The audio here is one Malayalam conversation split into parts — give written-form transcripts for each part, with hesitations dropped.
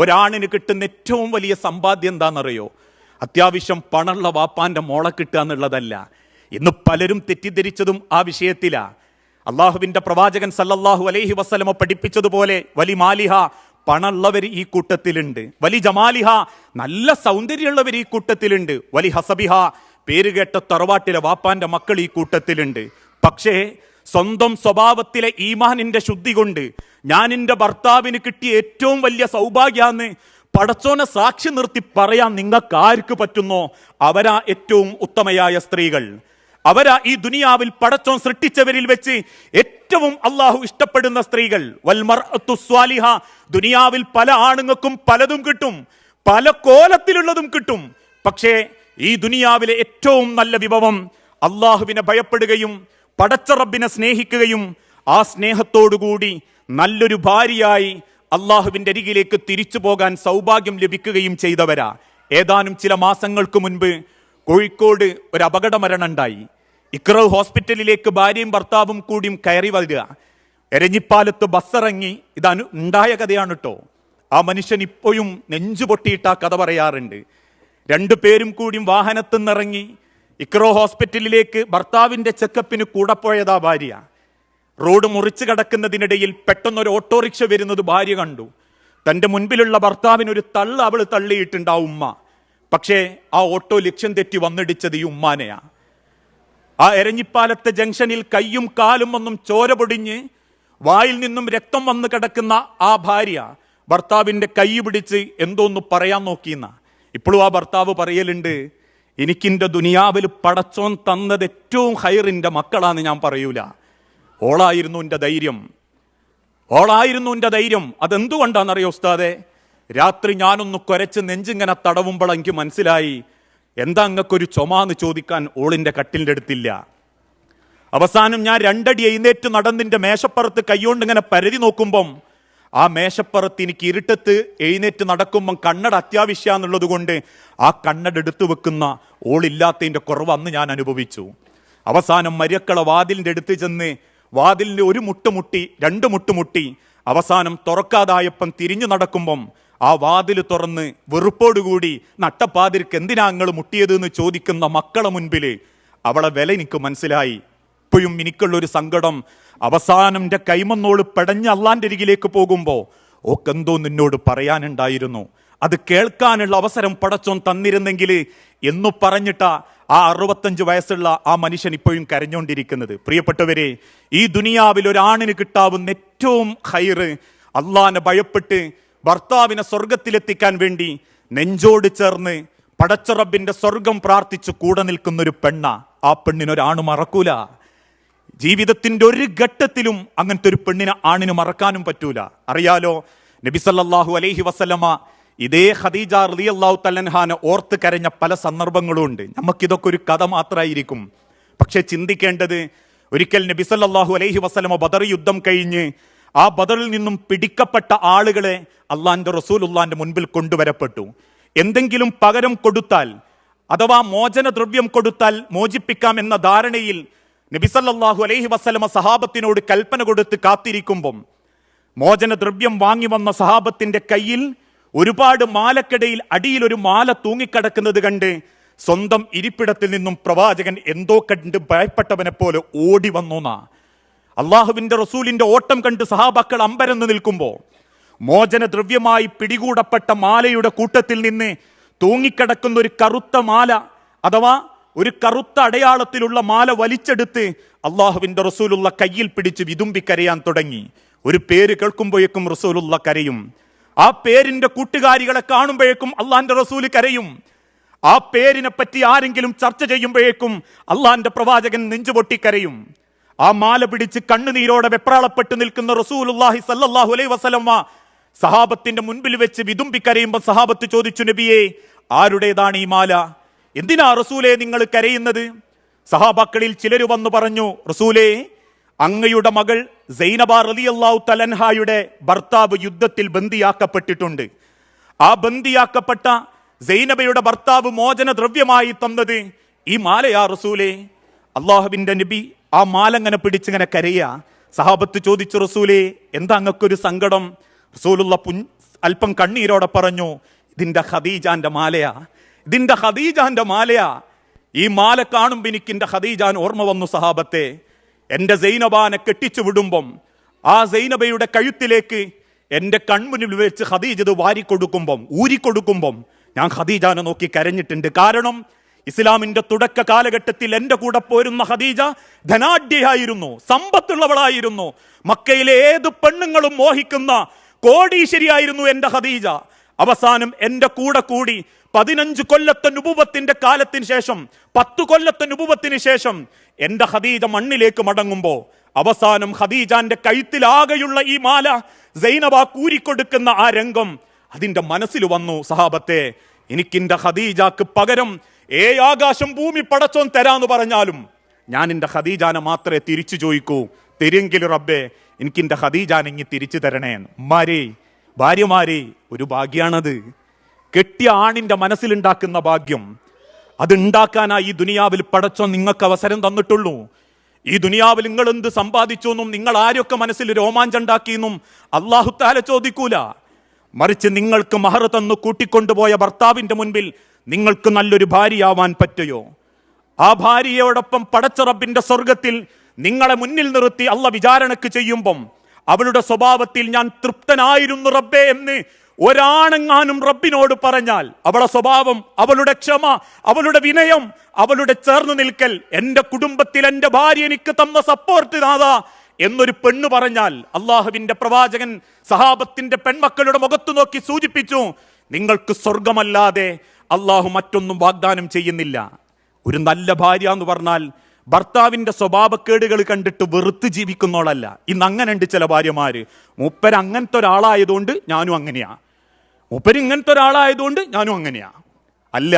ഒരാണിന് കിട്ടുന്ന ഏറ്റവും വലിയ സമ്പാദ്യം എന്താണെന്നറിയോ? അത്യാവശ്യം പണമുള്ള വാപ്പാന്റെ മോളെ കിട്ടുക എന്നുള്ളതല്ല. ഇന്ന് പലരും തെറ്റിദ്ധരിച്ചതും ആ വിഷയത്തിലാ. അള്ളാഹുവിന്റെ പ്രവാചകൻ സല്ലല്ലാഹു അലൈഹി വസല്ലമ പഠിപ്പിച്ചതുപോലെ വലി മാലിഹ, പണമുള്ളവർ ഈ കൂട്ടത്തിലുണ്ട്. വലി ജമാലിഹ, നല്ല സൗന്ദര്യമുള്ളവർ ഈ കൂട്ടത്തിലുണ്ട്. വലി ഹസബിഹ, പേരുകേട്ട തറവാട്ടിലെ വാപ്പാന്റെ മക്കൾ ഈ കൂട്ടത്തിലുണ്ട്. പക്ഷേ സ്വന്തം സ്വഭാവത്തിലെ ഈമാനിന്റെ ശുദ്ധി കൊണ്ട് ഞാൻ എൻ്റെ ഭർത്താവിന് കിട്ടിയ ഏറ്റവും വലിയ സൗഭാഗ്യാന്ന് പടച്ചോനെ സാക്ഷി നിർത്തി പറയാൻ നിങ്ങൾക്ക് ആർക്ക് പറ്റുന്നോ അവരാ ഏറ്റവും ഉത്തമയായ സ്ത്രീകൾ. അവരാ ഈ ദുനിയാവിൽ പടച്ചോൻ സൃഷ്ടിച്ചവരിൽ വെച്ച് ഏറ്റവും അള്ളാഹു ഇഷ്ടപ്പെടുന്ന സ്ത്രീകൾ. വൽമർഅത്തു സ്വാലിഹ, ദുനിയാവിൽ പല ആണുങ്ങൾക്കും പലതും കിട്ടും, പല കോലത്തിലുള്ളതും കിട്ടും. പക്ഷേ ഈ ദുനിയാവിലെ ഏറ്റവും നല്ല വിഭവം അള്ളാഹുവിനെ ഭയപ്പെടുകയും പടച്ച റബ്ബിനെ സ്നേഹിക്കുകയും ആ സ്നേഹത്തോടുകൂടി നല്ലൊരു ഭാര്യയായി അള്ളാഹുവിന്റെ അരികിലേക്ക് തിരിച്ചു പോകാൻ സൗഭാഗ്യം ലഭിക്കുകയും ചെയ്തവരാ. ഏതാനും ചില മാസങ്ങൾക്ക് മുൻപ് കോഴിക്കോട് ഒരു അപകട മരണം ഉണ്ടായി. ഇക്ര ഹോസ്പിറ്റലിലേക്ക് ഭാര്യയും ഭർത്താവും കൂടിയും കയറി വരിക. എരഞ്ഞിപ്പാലത്ത് ബസ്സിറങ്ങി, ഇത് ഉണ്ടായ കഥയാണ് കേട്ടോ. ആ മനുഷ്യൻ ഇപ്പോഴും നെഞ്ചു പൊട്ടിയിട്ട് ആ കഥ പറയാറുണ്ട്. രണ്ടുപേരും കൂടിയും വാഹനത്തിൽ നിന്നിറങ്ങി ഇക്രോ ഹോസ്പിറ്റലിലേക്ക് ഭർത്താവിന്റെ ചെക്കപ്പിന് കൂടെ പോയതാ ഭാര്യ. റോഡ് മുറിച്ചു കടക്കുന്നതിനിടയിൽ പെട്ടെന്നൊരു ഓട്ടോറിക്ഷ വരുന്നത് ഭാര്യ കണ്ടു. തൻ്റെ മുൻപിലുള്ള ഭർത്താവിനൊരു തള്ള് അവൾ തള്ളിയിട്ടുണ്ട്, ആ ഉമ്മ. പക്ഷേ ആ ഓട്ടോ ലക്ഷ്യം തെറ്റി വന്നിടിച്ചത് ഈ ഉമ്മാനെയാ. ആ എരഞ്ഞിപ്പാലത്തെ ജംഗ്ഷനിൽ കയ്യും കാലും ഒന്നും ചോര പൊടിഞ്ഞ് വായിൽ നിന്നും രക്തം വന്ന് കിടക്കുന്ന ആ ഭാര്യ ഭർത്താവിന്റെ കൈ പിടിച്ച് എന്തോന്ന് പറയാൻ നോക്കിയെന്ന. ഇപ്പോഴും ആ ഭർത്താവ് പറയലുണ്ട്, എനിക്കിൻ്റെ ദുനിയാവിൽ പടച്ചോൻ തന്നത് ഏറ്റവും ഹൈറിൻ്റെ മക്കളാന്ന് ഞാൻ പറയൂല. ഓളായിരുന്നു എൻ്റെ ധൈര്യം, ഓളായിരുന്നു എൻ്റെ ധൈര്യം. അതെന്തുകൊണ്ടാണെന്നറിയോ ഉസ്താദെ? രാത്രി ഞാനൊന്ന് കുരച്ച് നെഞ്ചിങ്ങനെ തടവുമ്പോൾ എനിക്ക് മനസ്സിലായി എന്താ അങ്ങക്കൊരു ചുമാന്ന് ചോദിക്കാൻ ഓളിൻ്റെ കട്ടിലിൻ്റെ അടുത്തില്ല. അവസാനം ഞാൻ 2 അടി എഴുന്നേറ്റ് നടന്നിൻ്റെ മേശപ്പുറത്ത് കൈകൊണ്ട് ഇങ്ങനെ പരതി നോക്കുമ്പം ആ മേശപ്പുറത്ത് എനിക്ക് ഇരുട്ടത്ത് എഴുന്നേറ്റ് നടക്കുമ്പം കണ്ണട അത്യാവശ്യമാണെന്നുള്ളത് കൊണ്ട് ആ കണ്ണട എടുത്തു വെക്കുന്ന ഓളില്ലാത്തതിൻ്റെ കുറവ് അന്ന് ഞാൻ അനുഭവിച്ചു. അവസാനം മര്യക്കള വാതിലിൻ്റെ അടുത്ത് ചെന്ന് വാതിലിന് ഒരു മുട്ടുമുട്ടി, 2 മുട്ടുമുട്ടി. അവസാനം തുറക്കാതായപ്പം തിരിഞ്ഞു നടക്കുമ്പം ആ വാതിൽ തുറന്ന് വെറുപ്പോടുകൂടി നട്ടപ്പാതിർക്ക് എന്തിനാ നിങ്ങൾ മുട്ടിയത് എന്ന് ചോദിക്കുന്ന മക്കളെ മുൻപിൽ അവളെ വില എനിക്ക് മനസ്സിലായി. ഇപ്പോഴും എനിക്കുള്ളൊരു സങ്കടം, അവസാനം എൻ്റെ കൈമന്നോട് പെടഞ്ഞ് അള്ളാന്റെ അരികിലേക്ക് പോകുമ്പോൾ ഓക്കെന്തോ നിന്നോട് പറയാനുണ്ടായിരുന്നു, അത് കേൾക്കാനുള്ള അവസരം പടച്ചോൻ തന്നിരുന്നെങ്കിൽ എന്നു പറഞ്ഞിട്ടാ ആ 65 വയസ്സുള്ള ആ മനുഷ്യൻ ഇപ്പോഴും കരഞ്ഞുകൊണ്ടിരിക്കുന്നത്. പ്രിയപ്പെട്ടവരെ, ഈ ദുനിയാവിൽ ഒരാണിന് കിട്ടാവുന്ന ഏറ്റവും ഹൈറ് അള്ളാനെ ഭയപ്പെട്ട് ഭർത്താവിനെ സ്വർഗത്തിലെത്തിക്കാൻ വേണ്ടി നെഞ്ചോട് ചേർന്ന് പടച്ച റബ്ബിന്റെ സ്വർഗം പ്രാർത്ഥിച്ച് കൂടെ നിൽക്കുന്നൊരു പെണ്ണ. ആ പെണ്ണിനൊരാണ് മറക്കൂല. ജീവിതത്തിന്റെ ഒരു ഘട്ടത്തിലും അങ്ങനത്തെ ഒരു പെണ്ണിനെ ആണിന് മറക്കാനും പറ്റൂല. അറിയാലോ, നബി സല്ലല്ലാഹു അലൈഹി വസല്ലമ ഇതേ ഖദീജ റളിയല്ലാഹു തആല അൻഹാനെ ഓർത്ത് കരഞ്ഞ പല സന്ദർഭങ്ങളും ഉണ്ട്. നമുക്കിതൊക്കെ ഒരു കഥ മാത്രമായിരിക്കും. പക്ഷെ ചിന്തിക്കേണ്ടത്, ഒരിക്കൽ നബി സല്ലല്ലാഹു അലൈഹി വസല്ലമ ബദർ യുദ്ധം കഴിഞ്ഞ് ആ ബദറിൽ നിന്നും പിടിക്കപ്പെട്ട ആളുകളെ അള്ളാന്റെ റസൂലുള്ളാന്റെ മുൻപിൽ കൊണ്ടുവരപ്പെട്ടു. എന്തെങ്കിലും പകരം കൊടുത്താൽ അഥവാ മോചനദ്രവ്യം കൊടുത്താൽ മോചിപ്പിക്കാം എന്ന ധാരണയിൽ നബി സല്ലല്ലാഹു അലൈഹി വസല്ലമ സഹാബത്തിനോട് കൽപ്പന കൊടുത്ത് കാത്തിരിക്കുമ്പം മോചനദ്രവ്യം വാങ്ങി വന്ന സഹാബത്തിന്റെ കയ്യിൽ ഒരുപാട് മാലക്കിടയിൽ അടിയിൽ ഒരു മാല തൂങ്ങിക്കിടക്കുന്നത് കണ്ട് സ്വന്തം ഇരിപ്പിടത്തിൽ നിന്നും പ്രവാചകൻ എന്തോ കണ്ട് ഭയപ്പെട്ടവനെ പോലെ ഓടി വന്നുന്നാ. അള്ളാഹുവിന്റെ റസൂലിന്റെ ഓട്ടം കണ്ട് സഹാബാക്കൾ അമ്പരന്ന് നിൽക്കുമ്പോൾ മോചനദ്രവ്യമായി പിടികൂടപ്പെട്ട മാലയുടെ കൂട്ടത്തിൽ നിന്ന് തൂങ്ങിക്കിടക്കുന്ന ഒരു കറുത്ത മാല അഥവാ ഒരു കറുത്ത അടയാളത്തിലുള്ള മാല വലിച്ചെടുത്ത് അള്ളാഹുവിന്റെ റസൂലുള്ള കയ്യിൽ പിടിച്ച് വിതുമ്പിക്കരയാൻ തുടങ്ങി. ഒരു പേര് കേൾക്കുമ്പോഴേക്കും റസൂലുള്ള കരയും. ആ പേരിന്റെ കൂട്ടുകാരികളെ കാണുമ്പോഴേക്കും അള്ളാന്റെ റസൂല് കരയും. ആ പേരിനെ പറ്റി ആരെങ്കിലും ചർച്ച ചെയ്യുമ്പോഴേക്കും അള്ളാന്റെ പ്രവാചകൻ നെഞ്ചുപൊട്ടിക്കരയും. ആ മാല പിടിച്ച് കണ്ണുനീരോടെ വെപ്രാളപ്പെട്ട് നിൽക്കുന്ന റസൂലുള്ളാഹി സല്ലല്ലാഹു അലൈഹി വസല്ലമ സഹാബത്തിന്റെ മുൻപിൽ വെച്ച് വിതുമ്പിക്കരയുമ്പോൾ സഹാബത്ത് ചോദിച്ചു, നബിയെ, ആരുടേതാണ് ഈ മാല? എന്തിനാ റസൂലേ നിങ്ങൾ കരയുന്നത്? സഹാബാക്കളിൽ ചിലർ വന്നു പറഞ്ഞു, റസൂലേ, അങ്ങയുടെ മകൾ സൈനബ റളിയല്ലാഹു തആല അൻഹായുടെ ഭർത്താവ് യുദ്ധത്തിൽ ബന്ദിയാക്കപ്പെട്ടിട്ടുണ്ട്. ആ ബന്ദിയാക്കപ്പെട്ട സൈനബയുടെ ഭർത്താവ് മോചനദ്രവ്യമായി തന്നത് ഈ മാലയാ റസൂലേ. അള്ളാഹുവിന്റെ നബി ആ മാല ഇങ്ങനെ പിടിച്ചിങ്ങനെ കരയാ. സഹാബത്ത് ചോദിച്ചു, റസൂലേ, എന്താ അങ്ങക്കൊരു സങ്കടം? റസൂലുള്ള അല്പം കണ്ണീരോടെ പറഞ്ഞു, ഇതിന്റെ ഖദീജാന്റെ മാലയാ, ഇതിന്റെ ഖദീജാന്റെ മാലയാ. ഈ മാല കാണുമ്പോൾ എനിക്ക് എൻ്റെ ഖദീജാൻ ഓർമ്മ വന്നു സഹാബത്തെ. എൻ്റെ സൈനബാനെ കെട്ടിച്ചു വിടുമ്പം ആ സൈനബയുടെ കഴുത്തിലേക്ക് എൻ്റെ കൺമുന്നിൽ വെച്ച് ഖദീജ ഇത് ഊരിക്കൊടുക്കുമ്പം ഞാൻ ഖദീജാനെ നോക്കി കരഞ്ഞിട്ടുണ്ട്. കാരണം ഇസ്ലാമിന്റെ തുടക്ക കാലഘട്ടത്തിൽ എൻ്റെ കൂടെ പോരുന്ന ഖദീജ ധനാഢ്യയായിരുന്നു, സമ്പത്തുള്ളവളായിരുന്നു. മക്കയിലെ ഏത് പെണ്ണുങ്ങളും മോഹിക്കുന്ന കോടീശ്വരിയായിരുന്നു എൻ്റെ ഖദീജ. അവസാനം എൻ്റെ കൂടെ കൂടി 15 കൊല്ലത്തെ നുബുവത്തിന്റെ കാലത്തിന് ശേഷം 10 കൊല്ലത്തെ നുബുവത്തിന് ശേഷം എൻ്റെ ഖദീജ മണ്ണിലേക്ക് മടങ്ങുമ്പോൾ അവസാനം ഖദീജാന്റെ കഴുത്തിലാകെയുള്ള ഈ മാല സൈനബ കൂരിക്കൊടുക്കുന്ന ആ രംഗം അതിന്റെ മനസ്സിൽ വന്നു സഹാബത്തെ. എനിക്കിൻ്റെ ഖദീജക്ക് പകരം ആകാശം ഭൂമി പടച്ചോൻ തരാന്ന് പറഞ്ഞാലും ഞാൻ എൻ്റെ ഖദീജാനെ മാത്രമേ തിരിച്ചു ചോദിക്കൂ. തരുമെങ്കിൽ റബ്ബേ എനിക്കിൻ്റെ ഖദീജാനെ ഇങ്ങി തിരിച്ചു തരണേ. ഉമ്മാരേ, ഭാര്യമാരേ, ഒരു ഭാഗ്യാണത്. കെട്ടിയ ആണിന്റെ മനസ്സിലുണ്ടാക്കുന്ന ഭാഗ്യം, അതുണ്ടാക്കാനായി ഈ ദുനിയാവിൽ പടച്ചോൻ നിങ്ങൾക്ക് അവസരം തന്നിട്ടുള്ളൂ. ഈ ദുനിയാവിൽ നിങ്ങൾ എന്ത് സമ്പാദിച്ചു എന്നും നിങ്ങൾ ആരൊക്കെ മനസ്സിൽ രോമാഞ്ചുണ്ടാക്കിയെന്നും അല്ലാഹു തആല ചോദിക്കൂല. മറിച്ച് നിങ്ങൾക്ക് മഹർ തന്നു കൂട്ടിക്കൊണ്ടുപോയ ഭർത്താവിന്റെ മുൻപിൽ നിങ്ങൾക്ക് നല്ലൊരു ഭാര്യയാവാൻ പറ്റുമോ? ആ ഭാര്യയോടൊപ്പം പടച്ച റബ്ബിന്റെ സ്വർഗത്തിൽ നിങ്ങളെ മുന്നിൽ നിർത്തി അള്ള വിചാരണക്ക് ചെയ്യുമ്പം അവളുടെ സ്വഭാവത്തിൽ ഞാൻ തൃപ്തനായിരുന്നു റബ്ബേ എന്ന് ഒരാണെങ്ങാനും റബ്ബിനോട് പറഞ്ഞാൽ അവളുടെ സ്വഭാവം, അവളുടെ ക്ഷമ, അവളുടെ വിനയം, അവളുടെ ചേർന്ന് നിൽക്കൽ, എൻ്റെ കുടുംബത്തിൽ എൻ്റെ ഭാര്യ എനിക്ക് തന്ന സപ്പോർട്ട് നാദാ എന്നൊരു പെണ്ണ് പറഞ്ഞാൽ അള്ളാഹുവിന്റെ പ്രവാചകൻ സഹാബത്തിന്റെ പെൺമക്കളുടെ മുഖത്തു നോക്കി സൂചിപ്പിച്ചു, നിങ്ങൾക്ക് സ്വർഗമല്ലാതെ അള്ളാഹു മറ്റൊന്നും വാഗ്ദാനം ചെയ്യുന്നില്ല. ഒരു നല്ല ഭാര്യ എന്ന് പറഞ്ഞാൽ ഭർത്താവിന്റെ സ്വഭാവക്കേടുകൾ കണ്ടിട്ട് വെറുത്ത് ജീവിക്കുന്നോളല്ല. ഇന്ന് അങ്ങനെ ഉണ്ട് ചില ഭാര്യമാര്. മൂപ്പര് അങ്ങനത്തെ ഒരാളായതുകൊണ്ട് ഞാനും അങ്ങനെയാ, മൂപ്പര് ഇങ്ങനത്തെ ഒരാളായതുകൊണ്ട് ഞാനും അങ്ങനെയാ. അല്ല,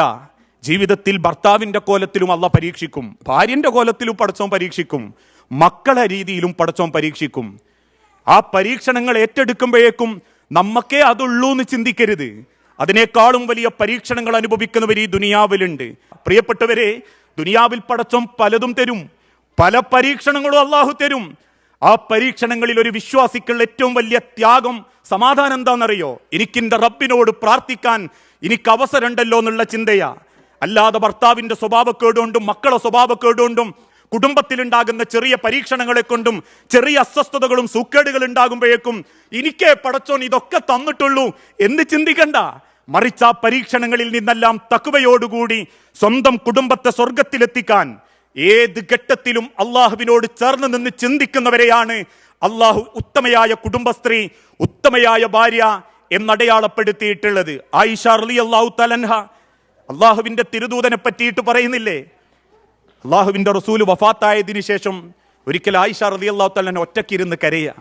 ജീവിതത്തിൽ ഭർത്താവിന്റെ കോലത്തിലും അള്ള പരീക്ഷിക്കും, ഭാര്യന്റെ കോലത്തിലും പടച്ചോൻ പരീക്ഷിക്കും, മക്കളെ രീതിയിലും പടച്ചോൻ പരീക്ഷിക്കും. ആ പരീക്ഷണങ്ങൾ ഏറ്റെടുക്കുമ്പോഴേക്കും നമ്മക്കേ അതുള്ളൂ എന്ന് ചിന്തിക്കരുത്. അതിനേക്കാളും വലിയ പരീക്ഷണങ്ങൾ അനുഭവിക്കുന്നവർ ഈ ദുനിയാവിലുണ്ട്. പ്രിയപ്പെട്ടവരെ, ദുനിയാവിൽ പടച്ചോൻ പലതും തരും, പല പരീക്ഷണങ്ങളും അള്ളാഹു തരും. ആ പരീക്ഷണങ്ങളിൽ ഒരു വിശ്വാസിക്കുള്ള ഏറ്റവും വലിയ ത്യാഗം, സമാധാനം എന്താണെന്നറിയോ? എനിക്കെന്റെ റബ്ബിനോട് പ്രാർത്ഥിക്കാൻ എനിക്ക് അവസരമുണ്ടല്ലോ എന്നുള്ള ചിന്തയാ. അല്ലാതെ ഭർത്താവിന്റെ സ്വഭാവക്കേടുകൊണ്ടും മക്കളെ സ്വഭാവക്കേടുകൊണ്ടും കുടുംബത്തിലുണ്ടാകുന്ന ചെറിയ പരീക്ഷണങ്ങളെ കൊണ്ടും ചെറിയ അസ്വസ്ഥതകളും സൂക്കേടുകൾ ഉണ്ടാകുമ്പോഴേക്കും എനിക്കേ പടച്ചോൻ ഇതൊക്കെ തന്നിട്ടുള്ളൂ എന്ന് ചിന്തിക്കണ്ട. മറിച്ച് ആ പരീക്ഷണങ്ങളിൽ നിന്നെല്ലാം തഖ്വയോടുകൂടി സ്വന്തം കുടുംബത്തെ സ്വർഗത്തിലെത്തിക്കാൻ ഏത് ഘട്ടത്തിലും അള്ളാഹുവിനോട് ചേർന്ന് നിന്ന് ചിന്തിക്കുന്നവരെയാണ് അള്ളാഹു ഉത്തമയായ കുടുംബസ്ത്രീ, ഉത്തമയായ ഭാര്യ എന്നടയാളപ്പെടുത്തിയിട്ടുള്ളത്. ആയിഷ റളിയല്ലാഹു തആല അൻഹ അള്ളാഹുവിന്റെ തിരുദൂതനെ പറ്റിയിട്ട് പറയുന്നില്ലേ, അള്ളാഹുവിന്റെ റസൂൽ വഫാത്തായതിനു ശേഷം ഒരിക്കൽ ആയിഷ റളിയല്ലാഹു തആല അൻഹ ഒറ്റക്കിരുന്ന് കരയുക.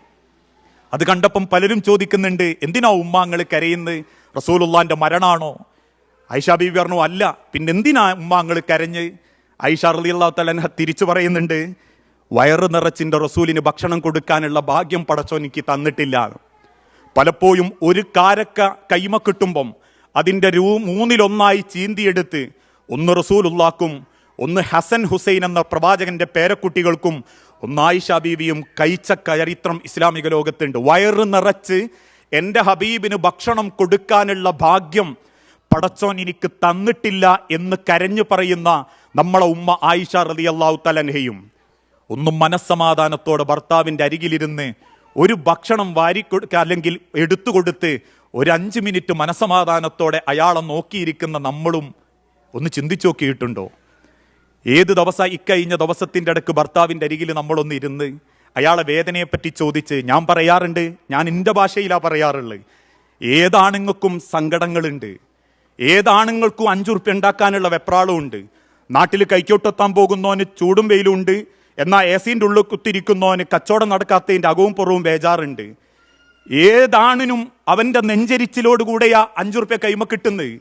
അത് കണ്ടപ്പം പലരും ചോദിക്കുന്നുണ്ട്, എന്തിനാ ഉമ്മാങ്ങൾ കരയുന്നത്? റസൂലുള്ളാന്റെ മരണാണോ? ആയിഷ ബീവി പറഞ്ഞു, അല്ല, പിന്നെ എന്തിനാ ഉമ്മാങ്ങൾ കരഞ്ഞ്? ആയിഷ റളിയല്ലാഹു തആല അൻഹ തിരിച്ചു പറയുന്നുണ്ട്, വയറ് നിറച്ചിൻ്റെ റസൂലിന് ഭക്ഷണം കൊടുക്കാനുള്ള ഭാഗ്യം പടച്ചോൻ എനിക്ക് തന്നിട്ടില്ല. പലപ്പോഴും ഒരു കാരക്ക കൈമ കിട്ടുമ്പം അതിൻ്റെ 3/1 ചീന്തിയെടുത്ത് ഒന്ന് റസൂലുള്ളാക്കും, ഒന്ന് ഹസൻ ഹുസൈൻ എന്ന പ്രവാചകന്റെ പേരക്കുട്ടികൾക്കും, ഒന്ന് ആയിഷ ബീവിയും കഴിച്ച ചരിത്രം ഇസ്ലാമിക ലോകത്തുണ്ട്. വയറ് നിറച്ച് എൻ്റെ ഹബീബിന് ഭക്ഷണം കൊടുക്കാനുള്ള ഭാഗ്യം പടച്ചോൻ എനിക്ക് തന്നിട്ടില്ല എന്ന് കരഞ്ഞു പറയുന്ന നമ്മളെ ഉമ്മ ആയിഷ റളിയല്ലാഹു തആല അൻഹയും ഒന്നും മനസ്സമാധാനത്തോടെ ഭർത്താവിൻ്റെ അരികിലിരുന്ന് ഒരു ഭക്ഷണം വാരിക്കൊടുക്കുക അല്ലെങ്കിൽ എടുത്തു കൊടുത്ത് ഒരു 5 മിനിറ്റ് മനസ്സമാധാനത്തോടെ അയാളെ നോക്കിയിരിക്കുന്ന നമ്മളും ഒന്ന് ചിന്തിച്ചു നോക്കിയിട്ടുണ്ടോ? ഏത് ദിവസം ഇക്കഴിഞ്ഞ ദിവസത്തിൻ്റെ ഇടയ്ക്ക് ഭർത്താവിൻ്റെ അരികിൽ നമ്മളൊന്ന് ഇരുന്ന് അയാളെ വേദനയെപ്പറ്റി ചോദിച്ച്, ഞാൻ പറയാറുണ്ട്, ഞാൻ എൻ്റെ ഭാഷയിലാണ് പറയാറുള്ളത്, ഏതാണുങ്ങൾക്കും സങ്കടങ്ങളുണ്ട്, ഏതാണുങ്ങൾക്കും 5 ഉറുപ്യ ഉണ്ടാക്കാനുള്ള വെപ്രാളമുണ്ട്. നാട്ടിൽ കൈക്കോട്ടെത്താൻ പോകുന്നവന് ചൂടും വെയിലും ഉണ്ട്, എന്നാൽ AC-ൻ്റെ ഉള്ളിൽ കുത്തിരിക്കുന്നവന് കച്ചവടം നടക്കാത്തതിൻ്റെ അകവും പുറവും ബേജാറുണ്ട്. ഏതാണിനും അവൻ്റെ നെഞ്ചരിച്ചിലോടുകൂടെയാ 5 ഉറുപ്യ കൈമ കിട്ടുന്നത്.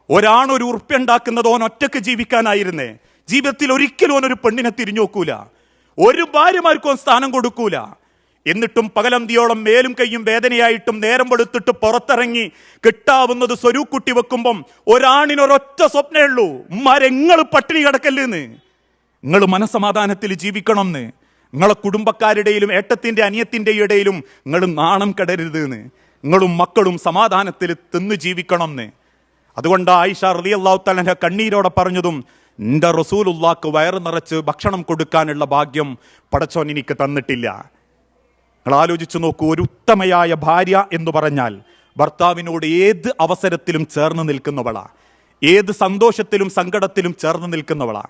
ഒരാണൊരു ഉറുപ്യ ഉണ്ടാക്കുന്നത് ഓൻ ഒറ്റക്ക് ജീവിക്കാനായിരുന്നേ. ജീവിതത്തിൽ ഒരിക്കലും ഓനൊരു പെണ്ണിനെ തിരിഞ്ഞു നോക്കൂല, ഒരു ഭാര്യമാർക്കും സ്ഥാനം കൊടുക്കൂല. എന്നിട്ടും പകലന്തിയോളം മേലും കയ്യും വേദനയായിട്ടും നേരം വെളുത്തിട്ട് പുറത്തിറങ്ങി കിട്ടാവുന്നത് സ്വരൂക്കുട്ടി വെക്കുമ്പം ഒരാണിനൊരൊറ്റ സ്വപ്നമേ ഉള്ളൂ, ഉമ്മാരെങ്ങൾ പട്ടിണി കിടക്കല്ലെന്ന്, നിങ്ങൾ മനസ്സമാധാനത്തിൽ ജീവിക്കണം എന്ന്, നിങ്ങളെ കുടുംബക്കാരുടെയിലും ഏട്ടത്തിൻ്റെ അനിയത്തിൻ്റെ ഇടയിലും നിങ്ങൾ നാണം കെടരുത് എന്ന്. നിങ്ങളും മക്കളും സമാധാനത്തിൽ തിന്ന് ജീവിക്കണം എന്ന്. അതുകൊണ്ട് ആയിഷ റളിയല്ലാഹു തആല അൻഹ കണ്ണീരോടെ പറഞ്ഞതും, എൻ്റെ റസൂലുള്ളാക്ക് വയറ് നിറച്ച് ഭക്ഷണം കൊടുക്കാനുള്ള ഭാഗ്യം പടച്ചോൻ എനിക്ക് തന്നിട്ടില്ല. നിങ്ങൾ ആലോചിച്ചു നോക്കൂ, ഒരു ഉത്തമയായ ഭാര്യ എന്ന് പറഞ്ഞാൽ ഭർത്താവിനോട് ഏത് അവസരത്തിലും ചേർന്ന് നിൽക്കുന്നവളാ, ഏത് സന്തോഷത്തിലും സങ്കടത്തിലും ചേർന്ന് നിൽക്കുന്നവളാ.